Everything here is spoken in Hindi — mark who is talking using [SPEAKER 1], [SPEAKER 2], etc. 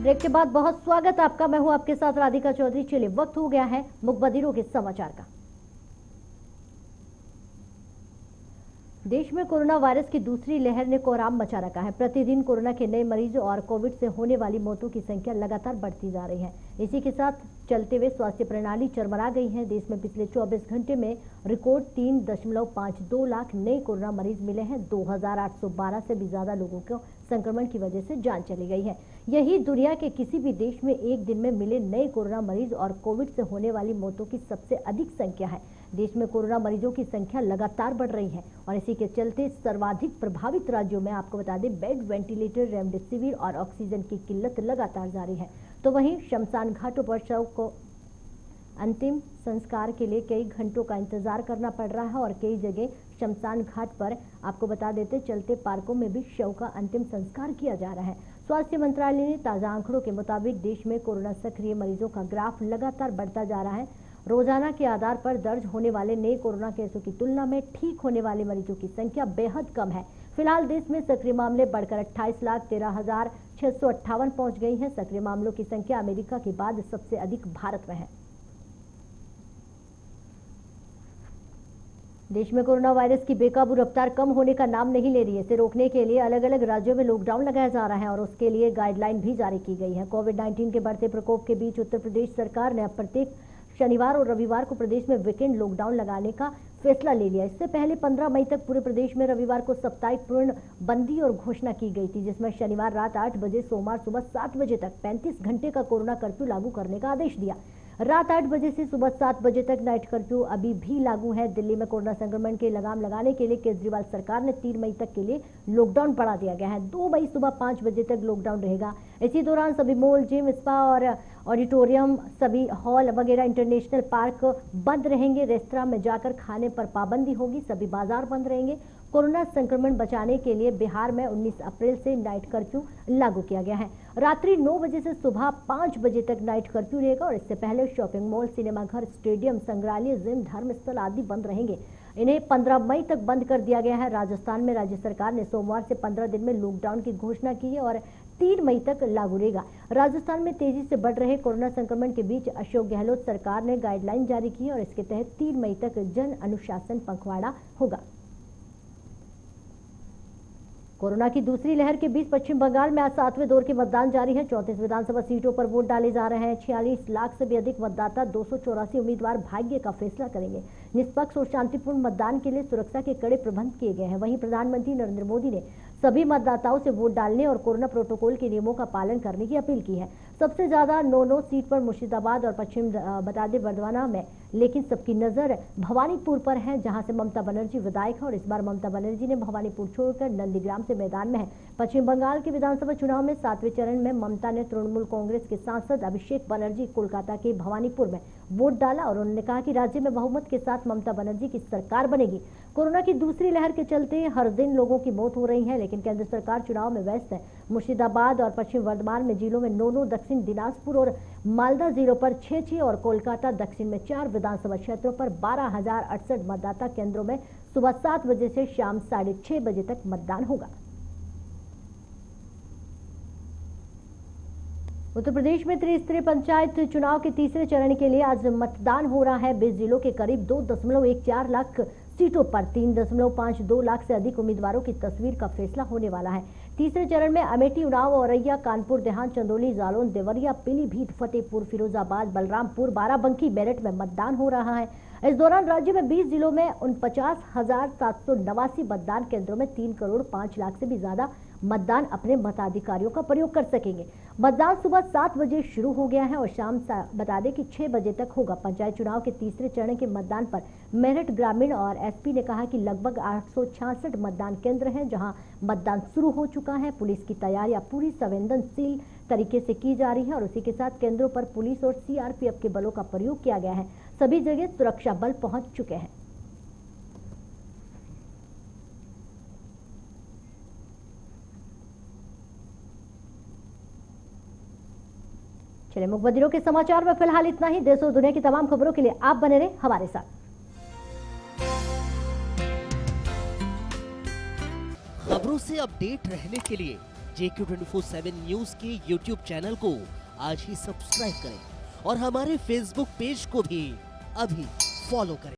[SPEAKER 1] ब्रेक के बाद बहुत स्वागत आपका। मैं हूं आपके साथ राधिका चौधरी। चलिए वक्त हो गया है मुखबदिरों के समाचार का। देश में कोरोना वायरस की दूसरी लहर ने कोहराम मचा रखा है। प्रतिदिन कोरोना के नए मरीजों और कोविड से होने वाली मौतों की संख्या लगातार बढ़ती जा रही है। इसी के साथ चलते हुए स्वास्थ्य प्रणाली चरमरा गई है। देश में पिछले 24 घंटे में रिकॉर्ड 3.52 लाख नए कोरोना मरीज मिले हैं। 2812 से भी ज्यादा लोगों को संक्रमण की वजह से जान चली गई है। यही दुनिया के किसी भी देश में एक दिन में मिले नए कोरोना मरीज और कोविड से होने वाली मौतों की सबसे अधिक संख्या है। देश में कोरोना मरीजों की संख्या लगातार बढ़ रही है और इसी के चलते सर्वाधिक प्रभावित राज्यों में आपको बता दें बेड, वेंटिलेटर, रेमडेसिविर और ऑक्सीजन की किल्लत लगातार जारी है। तो वहीं शमशान घाटों पर शव को अंतिम संस्कार के लिए कई घंटों का इंतजार करना पड़ रहा है और कई जगह शमशान घाट पर आपको बता देते चलते पार्कों में भी शव का अंतिम संस्कार किया जा रहा है। स्वास्थ्य मंत्रालय ने ताजा आंकड़ों के मुताबिक देश में कोरोना सक्रिय मरीजों का ग्राफ लगातार बढ़ता जा रहा है। रोजाना के आधार पर दर्ज होने वाले नए कोरोना केसों की तुलना में ठीक होने वाले मरीजों की संख्या बेहद कम है। फिलहाल देश में सक्रिय मामले बढ़कर 28,13,658 पहुंच गई हैं। सक्रिय मामलों की संख्या अमेरिका के बाद सबसे अधिक भारत में है। देश में कोरोना वायरस की बेकाबू रफ्तार कम होने का नाम नहीं ले रही है। इसे रोकने के लिए अलग अलग राज्यों में लॉकडाउन लगाया जा रहा है और उसके लिए गाइडलाइन भी जारी की गई है। कोविड-19 के बढ़ते प्रकोप के बीच उत्तर प्रदेश सरकार ने अब प्रत्येक शनिवार और रविवार को प्रदेश में वीकेंड लॉकडाउन लगाने का फैसला ले लिया। इससे पहले 15 मई तक पूरे प्रदेश में रविवार को साप्ताहिक पूर्ण बंदी और घोषणा की गई थी, जिसमें शनिवार रात 8 बजे, सोमवार सुबह 7 बजे तक 35 घंटे का कोरोना कर्फ्यू लागू करने का आदेश दिया। रात 8 बजे से सुबह 7 बजे तक नाइट कर्फ्यू अभी भी लागू है। दिल्ली में कोरोना संक्रमण के लगाम लगाने के लिए केजरीवाल सरकार ने 3 मई तक के लिए लॉकडाउन बढ़ा दिया गया है। 2 मई सुबह 5 बजे तक लॉकडाउन रहेगा। इसी दौरान सभी मॉल, जिम, स्पा और ऑडिटोरियम, सभी हॉल वगैरह, इंटरनेशनल पार्क बंद रहेंगे। रेस्तरां में जाकर खाने पर पाबंदी होगी। सभी बाजार बंद रहेंगे। कोरोना संक्रमण बचाने के लिए बिहार में 19 अप्रैल से नाइट कर्फ्यू लागू किया गया है। रात्रि 9 बजे से सुबह 5 बजे तक नाइट कर्फ्यू रहेगा और इससे पहले शॉपिंग मॉल, सिनेमाघर, स्टेडियम, संग्रहालय, जिम, धर्मस्थल आदि बंद रहेंगे। इन्हें 15 मई तक बंद कर दिया गया है। राजस्थान में राज्य सरकार ने सोमवार से 15 दिन में लॉकडाउन की घोषणा की है और 3 मई तक लागू रहेगा। राजस्थान में तेजी से बढ़ रहे कोरोना संक्रमण के बीच अशोक गहलोत सरकार ने गाइडलाइन जारी की है और इसके तहत 3 मई तक जन अनुशासन पखवाड़ा होगा। कोरोना की दूसरी लहर के बीच पश्चिम बंगाल में आज 7वें दौर के मतदान जारी है। 34 विधानसभा सीटों पर वोट डाले जा रहे हैं। 46 लाख से भी अधिक मतदाता, 284 उम्मीदवार भाग्य का फैसला करेंगे। निष्पक्ष और शांतिपूर्ण मतदान के लिए सुरक्षा के कड़े प्रबंध किए गए हैं। वहीं प्रधानमंत्री नरेंद्र मोदी ने सभी मतदाताओं से वोट डालने और कोरोना प्रोटोकॉल के नियमों का पालन करने की अपील की है। सबसे ज्यादा 9 सीट पर मुर्शिदाबाद और पश्चिम बता दें बर्दवाना में, लेकिन सबकी नजर भवानीपुर पर है, जहां से ममता बनर्जी विधायक है और इस बार ममता बनर्जी ने भवानीपुर छोड़कर नंदीग्राम से मैदान में है। पश्चिम बंगाल के विधानसभा चुनाव में 7वें चरण में ममता ने तृणमूल कांग्रेस के सांसद अभिषेक बनर्जी कोलकाता के भवानीपुर में वोट डाला और उन्होंने कहा कि राज्य में बहुमत के साथ ममता बनर्जी की सरकार बनेगी। कोरोना की दूसरी लहर के चलते हर दिन लोगों की मौत हो रही है, लेकिन केंद्र सरकार चुनाव में व्यस्त है। मुर्शिदाबाद और पश्चिम वर्धमान में जिलों में 9, दक्षिण दिनाजपुर और मालदा जिलों पर 6 और कोलकाता दक्षिण में 4 विधानसभा क्षेत्रों पर 12,068 मतदाता केंद्रों में सुबह 7 बजे से शाम 6:30 बजे तक मतदान होगा। उत्तर प्रदेश में त्रिस्तरीय पंचायत चुनाव के तीसरे चरण के लिए आज मतदान हो रहा है। 20 जिलों के करीब 2.14 लाख सीटों पर 3.52 लाख से अधिक उम्मीदवारों की तस्वीर का फैसला होने वाला है। तीसरे चरण में अमेठी, उन्नाव, औरैया, कानपुर, देहात, चंदौली, जालौन, देवरिया, पीलीभीत, फतेहपुर, फिरोजाबाद, बलरामपुर, बाराबंकी, मेरठ में मतदान हो रहा है। इस दौरान राज्य में 20 जिलों में 49,789 मतदान केंद्रों में 3 करोड़ 5 लाख से भी ज्यादा मतदान अपने मताधिकारियों का प्रयोग कर सकेंगे। मतदान सुबह 7 बजे शुरू हो गया है और शाम बता दें कि 6 बजे तक होगा। पंचायत चुनाव के तीसरे चरण के मतदान पर मेरठ ग्रामीण और एसपी ने कहा कि लगभग 866 मतदान केंद्र हैं जहां मतदान शुरू हो चुका है। पुलिस की तैयारियां पूरी संवेदनशील तरीके से की जा रही है और उसी के साथ केंद्रों पर पुलिस और सीआरपीएफ के बलों का प्रयोग किया गया है। सभी जगह सुरक्षा बल पहुंच चुके हैं। चलिए, मुखबदिरों के समाचार में फिलहाल इतना ही। देश और दुनिया की तमाम खबरों के लिए आप बने रहे हमारे साथ।
[SPEAKER 2] खबरों से अपडेट रहने के लिए JQ24/7 न्यूज के YouTube चैनल को आज ही सब्सक्राइब करें और हमारे Facebook पेज को भी अभी फॉलो करें।